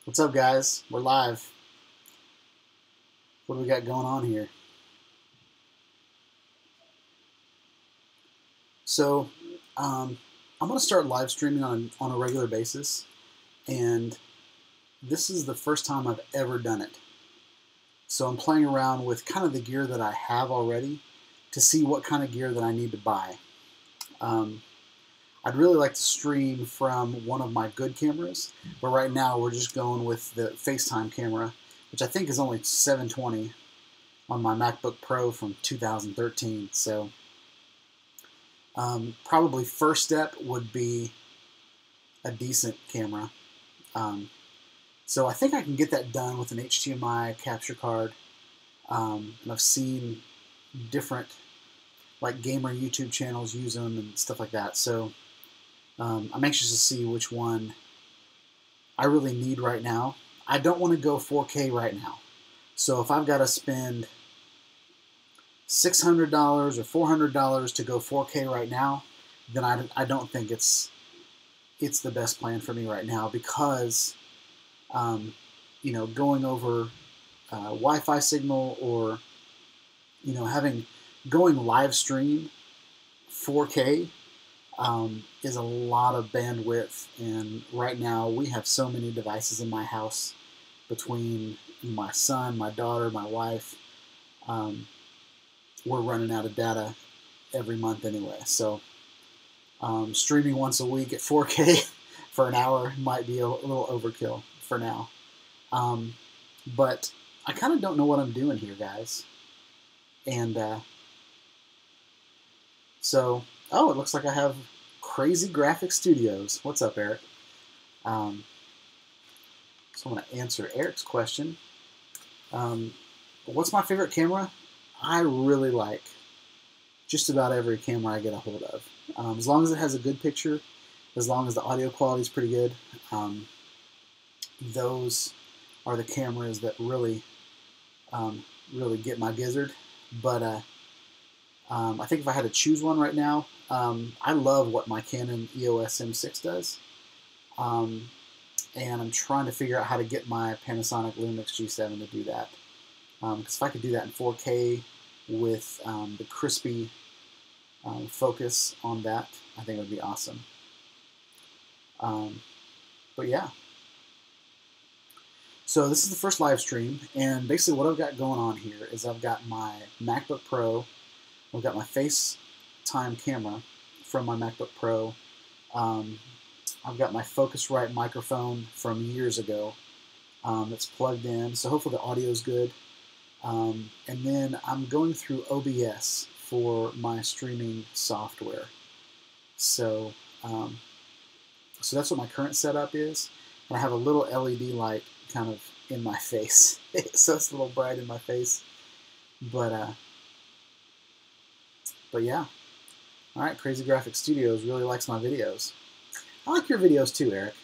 What's up, guys? We're live. What do we got going on here? So, I'm going to start live streaming on a regular basis, and this is the first time I've ever done it. So I'm playing around with kind of the gear that I have already to see what kind of gear that I need to buy. I'd really like to stream from one of my good cameras, but right now we're just going with the FaceTime camera, which I think is only 720 on my MacBook Pro from 2013. So probably first step would be a decent camera. So I think I can get that done with an HDMI capture card. And I've seen different like gamer YouTube channels use them and stuff like that. So I'm anxious to see which one I really need right now. I don't want to go 4K right now. So if I've got to spend $600 or $400 to go 4K right now, then I don't think it's the best plan for me right now because going over Wi-Fi signal or going live stream 4K is a lot of bandwidth, and right now we have so many devices in my house between my son, my daughter, my wife. We're running out of data every month anyway, so streaming once a week at 4K for an hour might be a little overkill for now. But I kind of don't know what I'm doing here, guys. And oh, it looks like I have Crazy Graphic Studios. What's up, Eric? So I'm going to answer Eric's question. What's my favorite camera? I really like just about every camera I get a hold of. As long as it has a good picture, as long as the audio quality is pretty good, those are the cameras that really get my gizzard. But I think if I had to choose one right now, I love what my Canon EOS M6 does. And I'm trying to figure out how to get my Panasonic Lumix G7 to do that. Because if I could do that in 4K with the crispy focus on that, I think it would be awesome. But yeah. So this is the first live stream, and basically what I've got going on here is I've got my MacBook Pro, I've got my FaceTime camera from my MacBook Pro, I've got my Focusrite microphone from years ago that's plugged in, so hopefully the audio is good. And then I'm going through OBS for my streaming software. So, so that's what my current setup is. And I have a little LED light kind of in my face, so it's a little bright in my face. But yeah. All right, Crazy Graphic Studios really likes my videos. I like your videos too, Eric.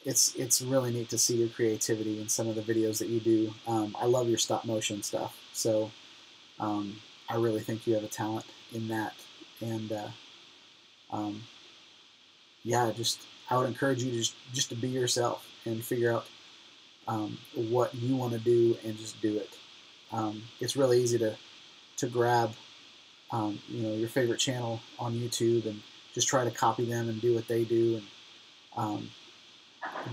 It's really neat to see your creativity in some of the videos that you do. I love your stop motion stuff. So I really think you have a talent in that. And yeah, I would encourage you to just to be yourself and figure out what you want to do and just do it. It's really easy to grab your favorite channel on YouTube and just try to copy them and do what they do. And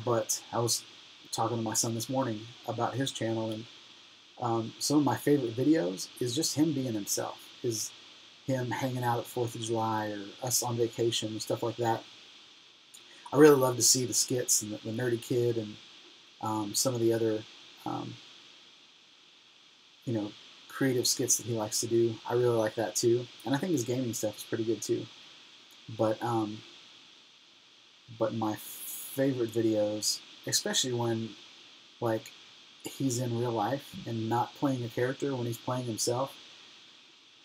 but I was talking to my son this morning about his channel, and some of my favorite videos is just him being himself, is him hanging out at 4th of July or us on vacation and stuff like that. I really love to see the skits and the Nerdy Kid and some of the other creative skits that he likes to do. I really like that too, and I think his gaming stuff is pretty good too. But my favorite videos, especially when like he's in real life and not playing a character, when he's playing himself,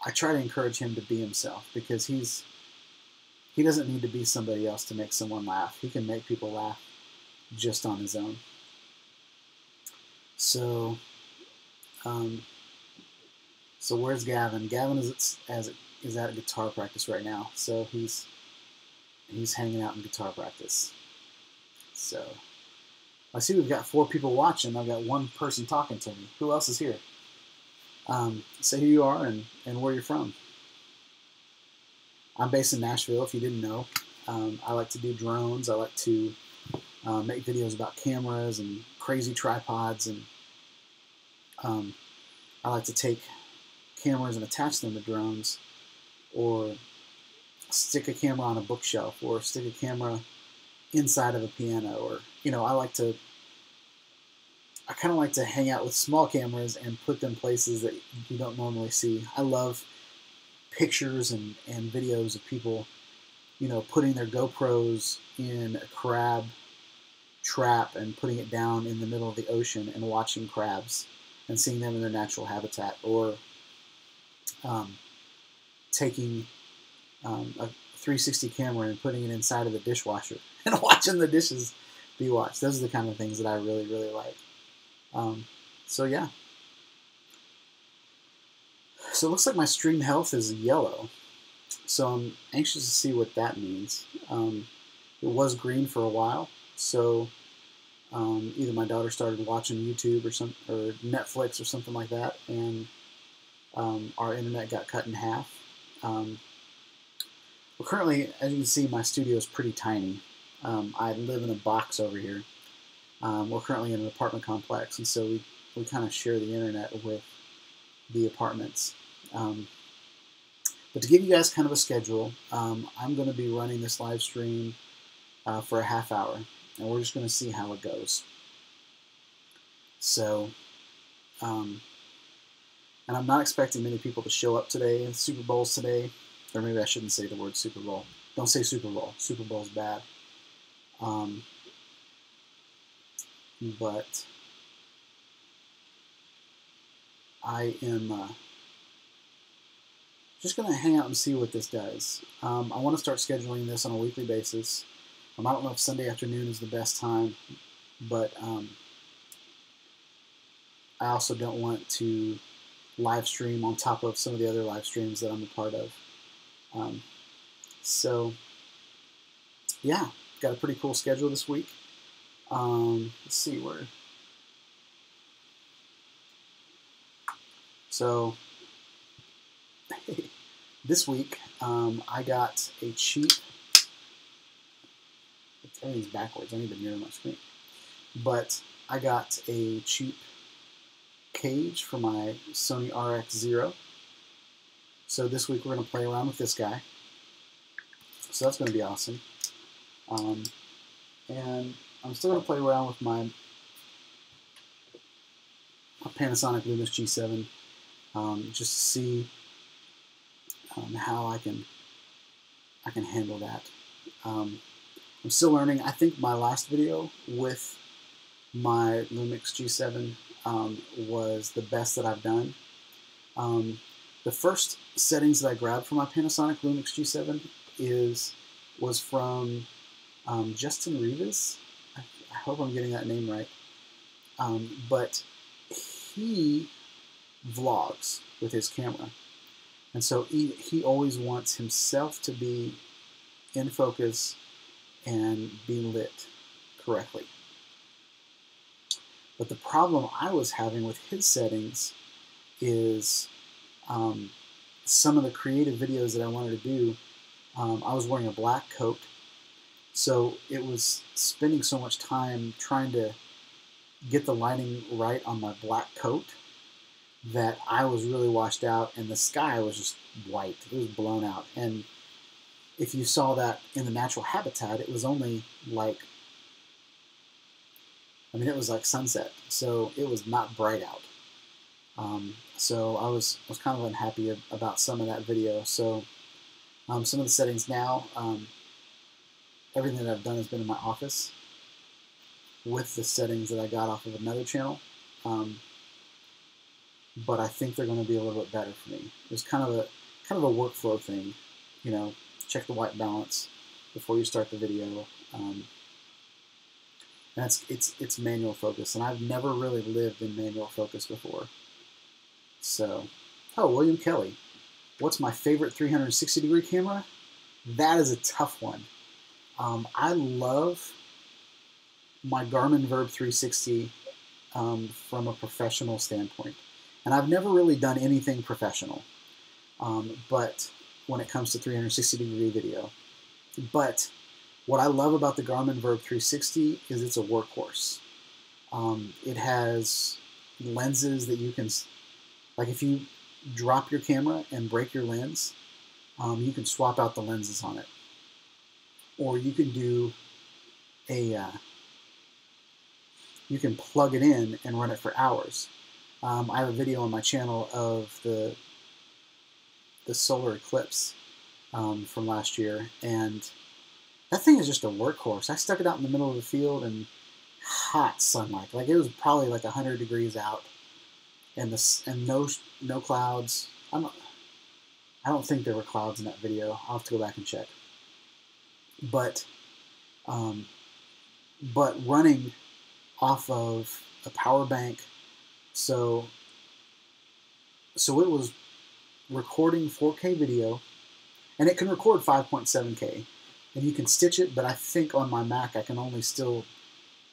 I try to encourage him to be himself, because he doesn't need to be somebody else to make someone laugh. He can make people laugh just on his own. So so where's Gavin? Gavin is at guitar practice right now, so he's hanging out in guitar practice. So I see we've got 4 people watching. I've got 1 person talking to me. Who else is here? Say who you are and where you're from. I'm based in Nashville, if you didn't know. I like to do drones. I like to make videos about cameras and crazy tripods, and I like to take cameras and attach them to drones, or stick a camera on a bookshelf, or stick a camera inside of a piano, or I kind of like to hang out with small cameras and put them places that you don't normally see. I love pictures and videos of people, putting their GoPros in a crab trap and putting it down in the middle of the ocean and watching crabs and seeing them in their natural habitat, or taking a 360 camera and putting it inside of the dishwasher and watching the dishes be washed. Those are the kind of things that I really, really like. So yeah. So it looks like my stream health is yellow. So I'm anxious to see what that means. It was green for a while. So either my daughter started watching YouTube or Netflix or something like that, and our internet got cut in half. Well, currently, as you can see, my studio is pretty tiny. I live in a box over here. We're currently in an apartment complex, and so we kind of share the internet with the apartments. But to give you guys kind of a schedule, I'm going to be running this live stream for a half hour, and we're just going to see how it goes. So, and I'm not expecting many people to show up today. The Super Bowl's today, or maybe I shouldn't say the word Super Bowl. Don't say Super Bowl. Super Bowl's bad. But I am just going to hang out and see what this does. I want to start scheduling this on a weekly basis. I don't know if Sunday afternoon is the best time, but I also don't want to live stream on top of some of the other live streams that I'm a part of. So, yeah, got a pretty cool schedule this week. Let's see where. So, this week I got a cheap. Everything's backwards. I need to mirror my screen. But I got a cheap cage for my Sony RX0. So this week we're going to play around with this guy. So that's going to be awesome. And I'm still going to play around with my Panasonic Lumix G7 just to see how I can handle that. I'm still learning. I think my last video with my Lumix G7 was the best that I've done. The first settings that I grabbed from my Panasonic Lumix G7 was from Justin Rivas. I hope I'm getting that name right. But he vlogs with his camera. And so he always wants himself to be in focus and be lit correctly. But the problem I was having with his settings is some of the creative videos that I wanted to do, I was wearing a black coat, so it was spending so much time trying to get the lighting right on my black coat that I was really washed out, and the sky was just white. It was blown out. And if you saw that in the natural habitat, it was only like, it was like sunset, so it was not bright out. So I was kind of unhappy about some of that video. So some of the settings now, everything that I've done has been in my office with the settings that I got off of another channel. But I think they're going to be a little bit better for me. It was kind of a workflow thing, check the white balance before you start the video. And it's manual focus, and I've never really lived in manual focus before. So, William Kelly, what's my favorite 360-degree camera? That is a tough one. I love my Garmin Verb 360 from a professional standpoint. And I've never really done anything professional, but when it comes to 360-degree video. But what I love about the Garmin Verb 360 is it's a workhorse. It has lenses that you can, like if you drop your camera and break your lens, you can swap out the lenses on it. Or you can do you can plug it in and run it for hours. I have a video on my channel of the solar eclipse from last year, and that thing is just a workhorse. I stuck it out in the middle of the field in hot sunlight. Like it was probably like 100 degrees out, and no clouds. I don't think there were clouds in that video. I'll have to go back and check. But running off of a power bank, so it was recording 4K video, and it can record 5.7K, and you can stitch it, but I think on my Mac I can only still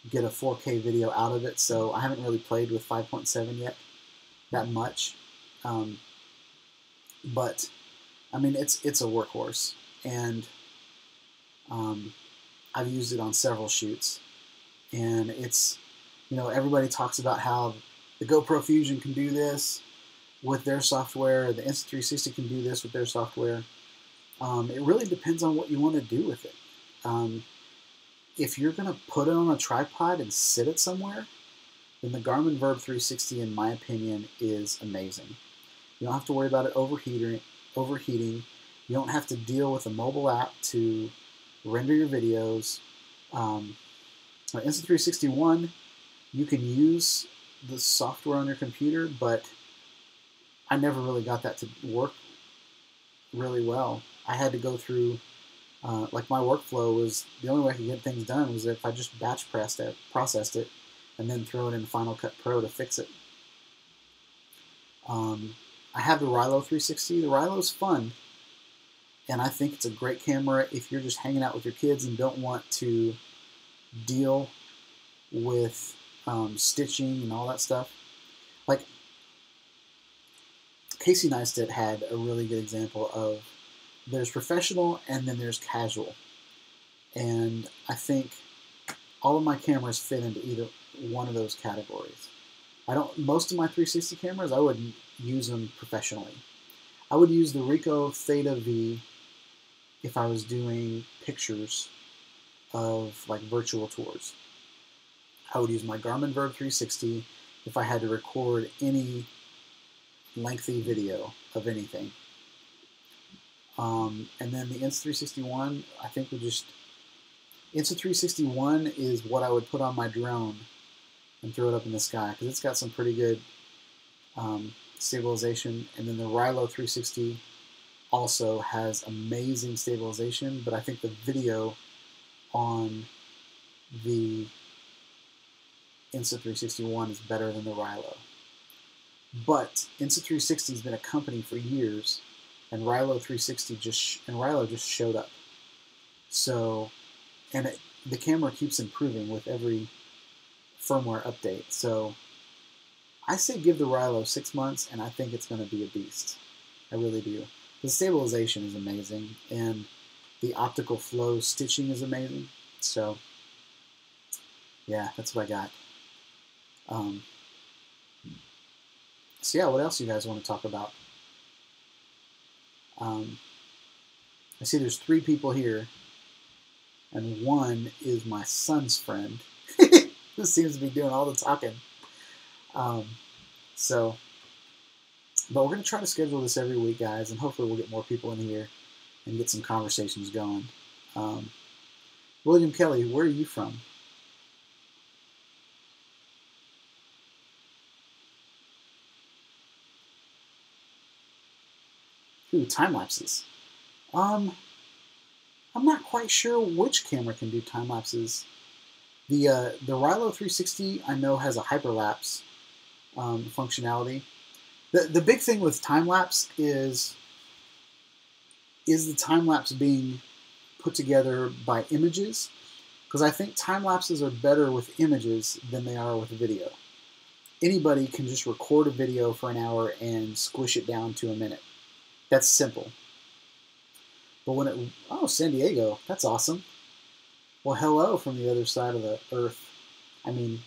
get a 4K video out of it, so I haven't really played with 5.7 yet that much. But I mean, it's a workhorse, and I've used it on several shoots, and it's, you know, everybody talks about how the GoPro Fusion can do this with their software, the Insta360 can do this with their software. It really depends on what you want to do with it. If you're going to put it on a tripod and sit it somewhere, then the Garmin Verb 360, in my opinion, is amazing. You don't have to worry about it overheating. You don't have to deal with a mobile app to render your videos. Insta360 One, you can use the software on your computer, but I never really got that to work really well. I had to go through, like my workflow was, the only way I could get things done was if I just batch processed it, and then throw it in Final Cut Pro to fix it. I have the Rilo 360. The Rilo's fun, and I think it's a great camera if you're just hanging out with your kids and don't want to deal with stitching and all that stuff. Like Casey Neistat had a really good example of, there's professional and then there's casual, and I think all of my cameras fit into either one of those categories. Most of my 360 cameras, I wouldn't use them professionally. I would use the Ricoh Theta V if I was doing pictures of like virtual tours. I would use my Garmin Verb 360 if I had to record any lengthy video of anything. And then the Insta360 One, I think Insta360 One is what I would put on my drone and throw it up in the sky, because it's got some pretty good stabilization. And then the Rilo 360 also has amazing stabilization, but I think the video on the Insta360 One is better than the Rilo. But Insta360 has been a company for years, and Rilo 360 Rilo just showed up. So, and the camera keeps improving with every firmware update. So I say give the Rilo 6 months, and I think it's going to be a beast. I really do. The stabilization is amazing, and the optical flow stitching is amazing. So yeah, that's what I got. So yeah, what else do you guys want to talk about? I see there's 3 people here, and one is my son's friend who seems to be doing all the talking. But we're going to try to schedule this every week, guys, and hopefully we'll get more people in here and get some conversations going. William Kelly, where are you from? Ooh, time lapses. I'm not quite sure which camera can do time lapses. The Rilo 360 I know has a hyperlapse functionality. The big thing with time lapse is the time lapse being put together by images, because I think time lapses are better with images than they are with video. Anybody can just record a video for an hour and squish it down to a minute. That's simple. But when it, oh, San Diego, that's awesome. Well, hello from the other side of the earth. I mean,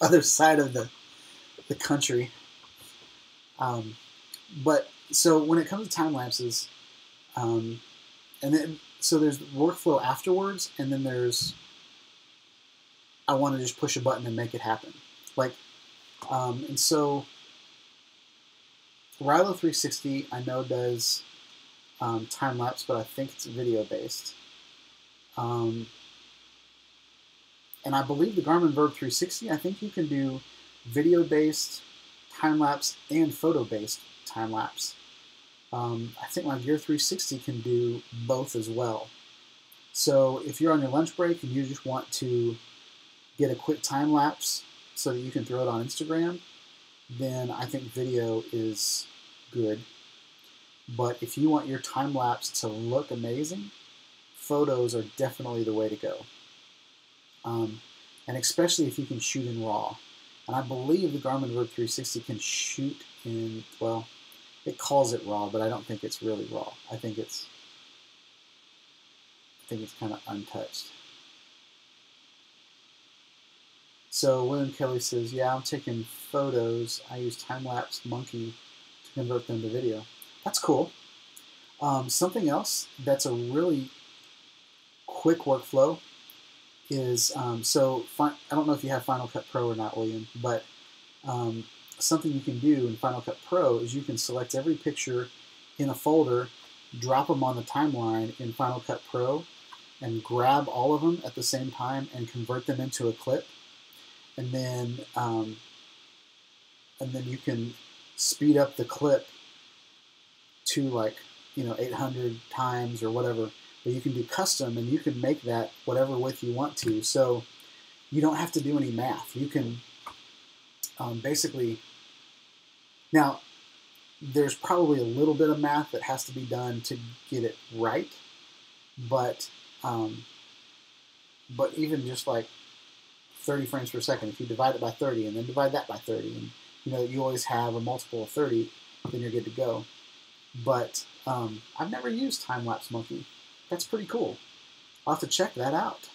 other side of the country. But so when it comes to time lapses, and then so there's workflow afterwards, and then there's I want to just push a button and make it happen. Like, and so Rilo 360 I know does time lapse, but I think it's video based. And I believe the Garmin Verb 360, I think you can do video based time lapse and photo based time lapse. I think my Gear 360 can do both as well. So if you're on your lunch break and you just want to get a quick time lapse so that you can throw it on Instagram, then I think video is good. But if you want your time lapse to look amazing, photos are definitely the way to go. And especially if you can shoot in RAW. And I believe the Garmin Verb 360 can shoot in, well, it calls it RAW, but I don't think it's really RAW. I think it's kind of untouched. So William Kelly says, yeah, I'm taking photos. I use time-lapse Monkey to convert them to video. That's cool. Something else that's a really quick workflow is, I don't know if you have Final Cut Pro or not, William, but something you can do in Final Cut Pro is you can select every picture in a folder, drop them on the timeline in Final Cut Pro, and grab all of them at the same time and convert them into a clip. And then you can speed up the clip to, like, 800 times or whatever. But you can do custom, and you can make that whatever width you want to. So you don't have to do any math. You can basically, now there's probably a little bit of math that has to be done to get it right, but even just like 30 frames per second, if you divide it by 30 and then divide that by 30, and you always have a multiple of 30, then you're good to go. But I've never used Time-Lapse Monkey. That's pretty cool. I'll have to check that out.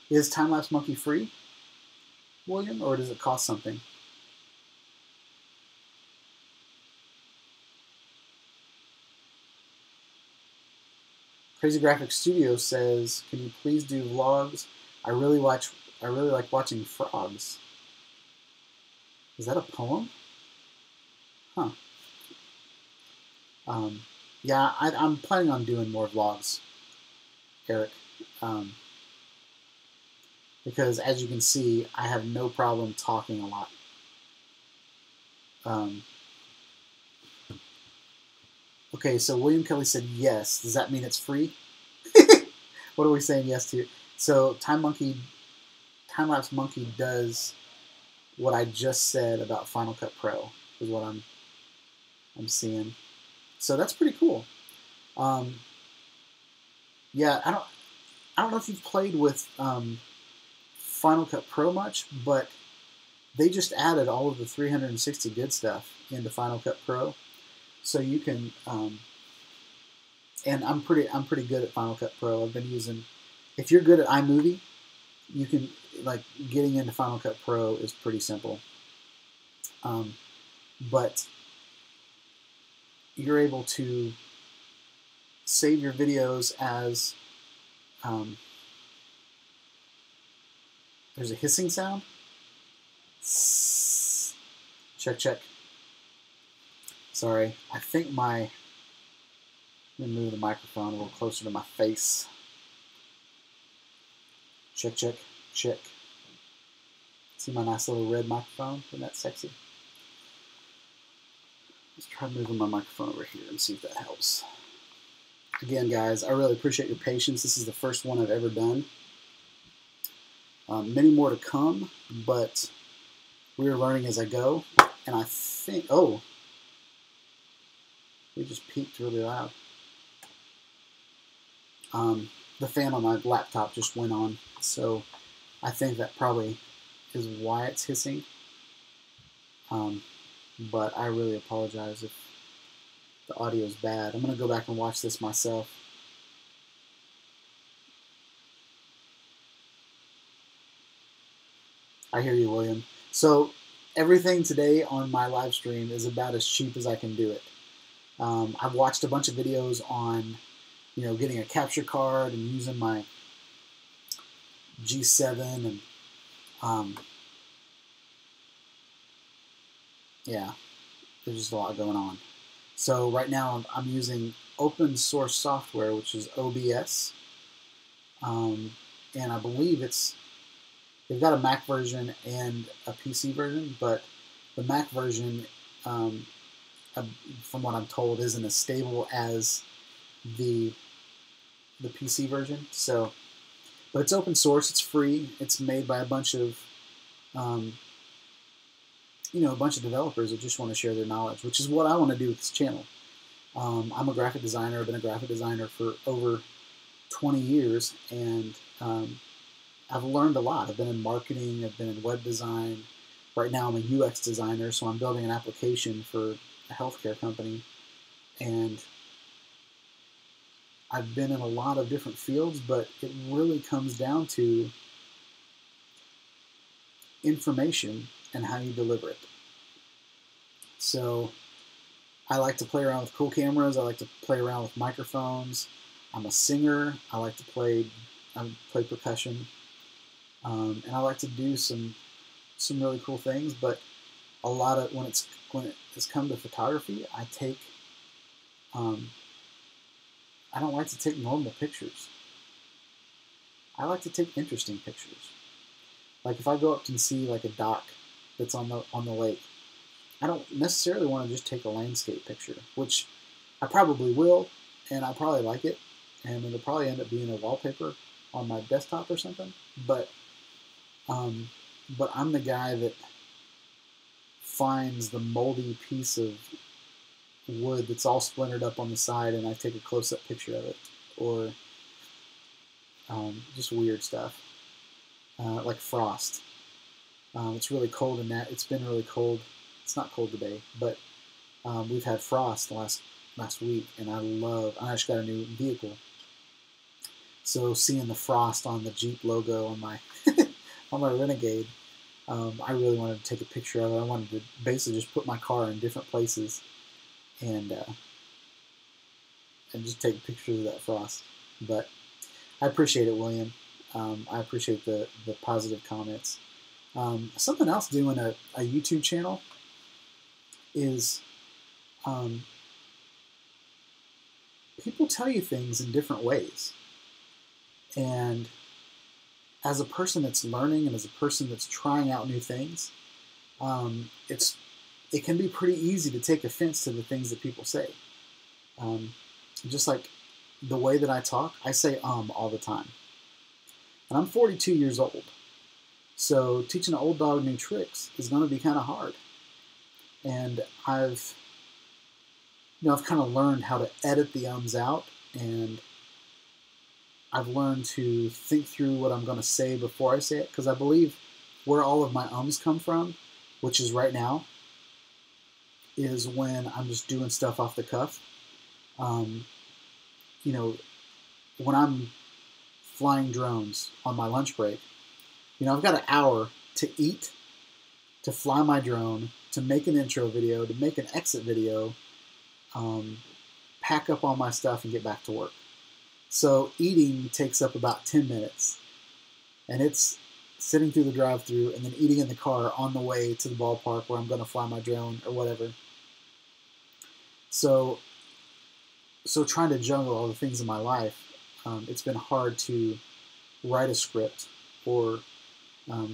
Is Time-Lapse Monkey free, William, or does it cost something? Crazy Graphics Studio says, "Can you please do vlogs? I really like watching frogs." Is that a poem? Huh. Yeah, I'm planning on doing more vlogs, Eric, because as you can see, I have no problem talking a lot. Okay, so William Kelly said yes. Does that mean it's free? What are we saying yes to? So Time-Lapse Monkey does what I just said about Final Cut Pro, is what I'm seeing. So that's pretty cool. Yeah, I don't know if you've played with Final Cut Pro much, but they just added all of the 360 good stuff into Final Cut Pro. So you can, and I'm pretty good at Final Cut Pro. I've been using, if you're good at iMovie, you can, like, getting into Final Cut Pro is pretty simple. But you're able to save your videos as, there's a hissing sound. Check, check. Sorry, I think let me move the microphone a little closer to my face. Check, check, check. See my nice little red microphone? Isn't that sexy? Let's try moving my microphone over here and see if that helps. Again, guys, I really appreciate your patience. This is the first one I've ever done. Many more to come, but we're learning as I go. And I think, oh, we just peaked really loud. the fan on my laptop just went on, so I think that probably is why it's hissing. But I really apologize if the audio is bad. I'm going to go back and watch this myself. I hear you, William. So everything today on my live stream is about as cheap as I can do it. I've watched a bunch of videos on, getting a capture card and using my G7 and yeah, there's just a lot going on. So right now I'm using open source software, which is OBS, and I believe they've got a Mac version and a PC version, but the Mac version, from what I'm told, isn't as stable as the PC version. So, but it's open source, it's free, it's made by a bunch of developers that just want to share their knowledge, which is what I want to do with this channel. I'm a graphic designer. I've been a graphic designer for over 20 years, and I've learned a lot. I've been in marketing, I've been in web design. Right now I'm a UX designer, so I'm building an application for a healthcare company, and I've been in a lot of different fields, but it really comes down to information and how you deliver it. So I like to play around with cool cameras. I like to play around with microphones. I'm a singer. I like to play percussion, and I like to do some really cool things. But a lot of when it's come to photography, I don't like to take normal pictures. I like to take interesting pictures. Like if I go up and see like a dock that's on the lake, I don't necessarily want to just take a landscape picture, which I probably will, and I probably like it, and it'll probably end up being a wallpaper on my desktop or something. But I'm the guy that finds the moldy piece of wood that's all splintered up on the side, and I take a close-up picture of it, or just weird stuff, like frost. It's really cold in that. It's been really cold. It's not cold today, but we've had frost last week, and I just got a new vehicle, so seeing the frost on the Jeep logo on my on my Renegade, I really wanted to take a picture of it. I wanted to basically just put my car in different places and just take pictures of that frost. But I appreciate it, William. I appreciate the positive comments. Something else doing a YouTube channel is people tell you things in different ways. And as a person that's learning and as a person that's trying out new things, it can be pretty easy to take offense to the things that people say. Just like the way that I talk, I say all the time. And I'm 42 years old. So teaching an old dog new tricks is going to be kind of hard. And I've kind of learned how to edit the ums out, and I've learned to think through what I'm going to say before I say it, because I believe where all of my ums come from, which is right now, is when I'm just doing stuff off the cuff. When I'm flying drones on my lunch break, I've got an hour to eat, to fly my drone, to make an intro video, to make an exit video, pack up all my stuff and get back to work. So eating takes up about 10 minutes, and it's sitting through the drive-thru and then eating in the car on the way to the ballpark where I'm going to fly my drone or whatever. So trying to juggle all the things in my life, it's been hard to write a script or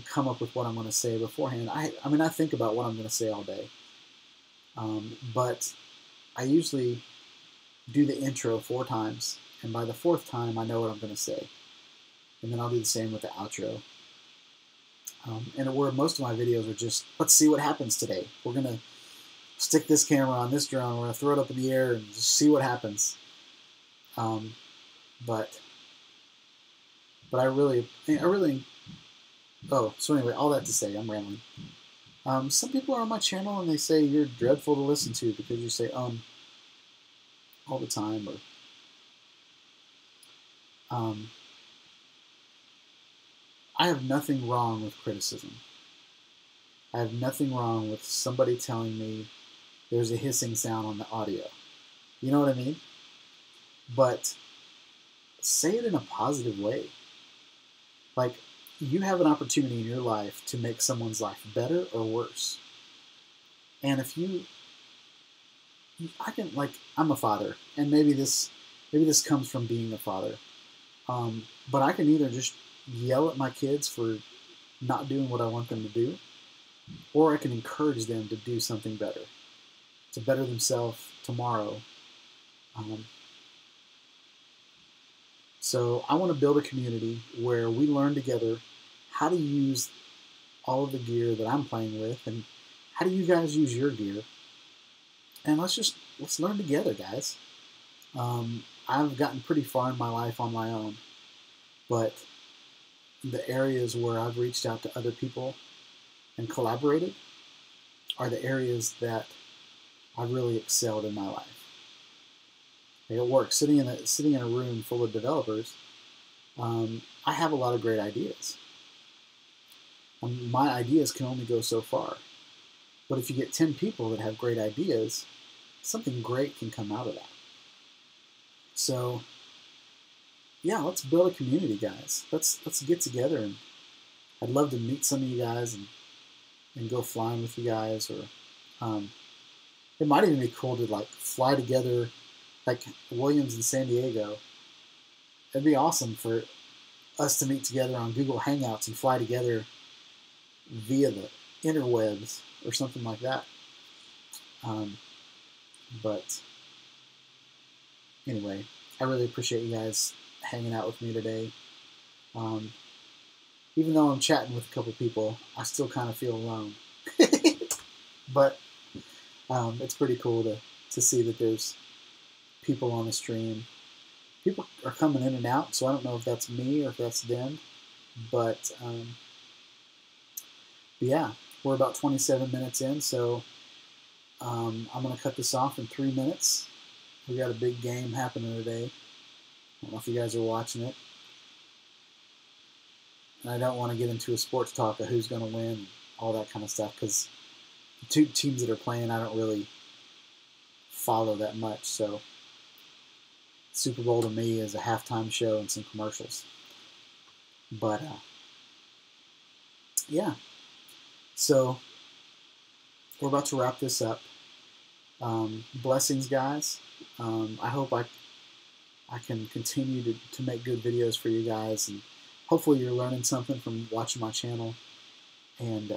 come up with what I'm going to say beforehand. I think about what I'm going to say all day, but I usually do the intro 4 times, and by the 4th time I know what I'm going to say, and then I'll do the same with the outro. And where most of my videos are just, let's see what happens today. We're going to stick this camera on this drone, we're going to throw it up in the air and just see what happens. But But oh, so anyway, all that to say, I'm rambling. Some people are on my channel and they say you're dreadful to listen to because you say all the time, or I have nothing wrong with criticism. I have nothing wrong with somebody telling me there's a hissing sound on the audio. You know what I mean? But say it in a positive way. Like, you have an opportunity in your life to make someone's life better or worse. And if I'm a father, and maybe this comes from being a father. But I can either just yell at my kids for not doing what I want them to do, or I can encourage them to do something better, to better themselves tomorrow. So I want to build a community where we learn together how to use all of the gear that I'm playing with, and how do you guys use your gear. And let's learn together, guys. I've gotten pretty far in my life on my own, but the areas where I've reached out to other people and collaborated are the areas that I've really excelled in my life. Like at work, sitting in a room full of developers, I have a lot of great ideas. My ideas can only go so far. But if you get 10 people that have great ideas, something great can come out of that. So, yeah, let's build a community, guys. Let's get together, and I'd love to meet some of you guys and go flying with you guys, or it might even be cool to like fly together, like Williams and San Diego. It'd be awesome for us to meet together on Google Hangouts and fly together via the interwebs or something like that. But anyway, I really appreciate you guys hanging out with me today. Even though I'm chatting with a couple people, I still kind of feel alone. But it's pretty cool to see that there's people on the stream. People are coming in and out, so I don't know if that's me or if that's them. But yeah, we're about 27 minutes in, so I'm going to cut this off in 3 minutes. We got a big game happening today. I don't know if you guys are watching it. And I don't want to get into a sports talk of who's going to win, all that kind of stuff, because the two teams that are playing, I don't really follow that much. So Super Bowl to me is a halftime show and some commercials. But yeah, so we're about to wrap this up. Blessings, guys. I hope I can continue to make good videos for you guys, and hopefully you're learning something from watching my channel. And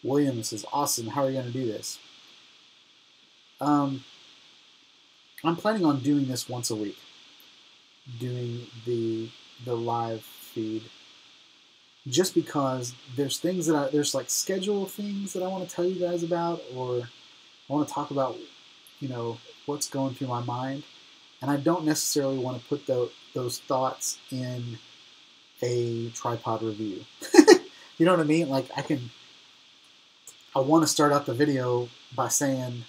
William says, awesome, how are you going to do this? I'm planning on doing this once a week, doing the live feed, just because there's things that there's like schedule things that I want to tell you guys about, or I want to talk about, what's going through my mind, and I don't necessarily want to put those thoughts in a tripod review. You know what I mean? Like I want to start out the video by saying,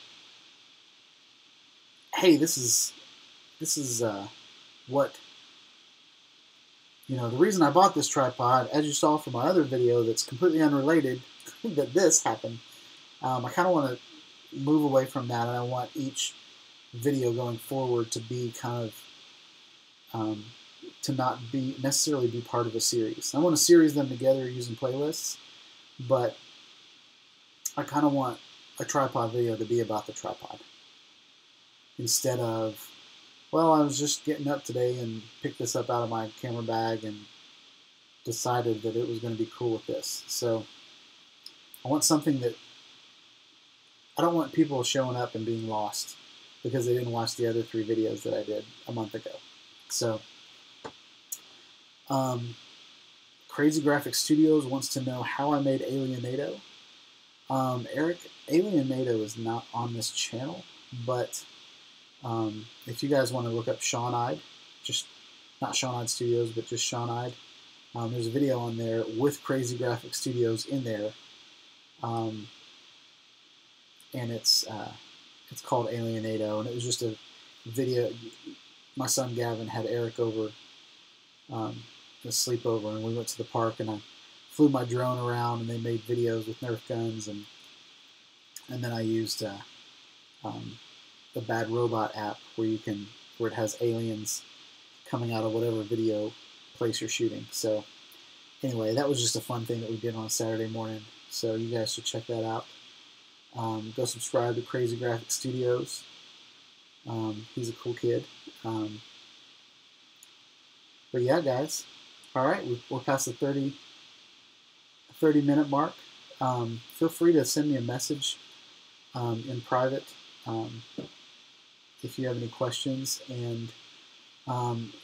hey, this is what, the reason I bought this tripod, as you saw from my other video that's completely unrelated, that this happened. I kind of want to move away from that, and I want each video going forward to be kind of, to not necessarily be part of a series. I want to series them together using playlists, but I kind of want a tripod video to be about the tripod, instead of, well, I was just getting up today and picked this up out of my camera bag and decided that it was going to be cool with this. So I want something that, I don't want people showing up and being lost because they didn't watch the other 3 videos that I did a month ago. So Crazy Graphic Studios wants to know how I made Alienado. Eric, Alienado is not on this channel, but If you guys want to look up Shawn, just not Shawn Studios, but just Shawn, there's a video on there with Crazy Graphic Studios in there, and it's called Alienado, and it was just a video. My son Gavin had Eric over, a sleepover, and we went to the park, and I flew my drone around, and they made videos with Nerf guns, and then I used the Bad Robot app where it has aliens coming out of whatever video place you're shooting. So anyway, that was just a fun thing that we did on a Saturday morning. So you guys should check that out. Go subscribe to Crazy Graphic Studios. He's a cool kid. But yeah, guys. All right, we're past the 30-minute mark. Feel free to send me a message in private if you have any questions. And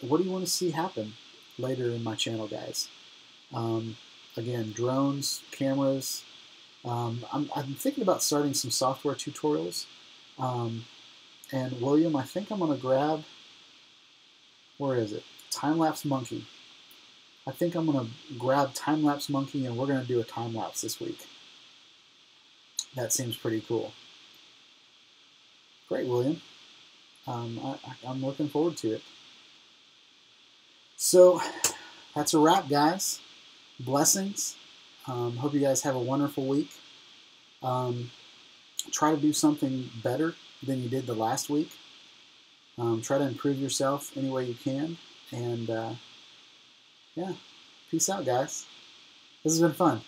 what do you want to see happen later in my channel, guys? Again, drones, cameras. I'm thinking about starting some software tutorials. And William, I think I'm going to grab, where is it? Time-lapse monkey. I think I'm going to grab time-lapse monkey, and we're going to do a time-lapse this week. That seems pretty cool. Great, William. I'm looking forward to it. So that's a wrap, guys. Blessings. Hope you guys have a wonderful week. Try to do something better than you did the last week. Try to improve yourself any way you can. And yeah, peace out, guys. This has been fun.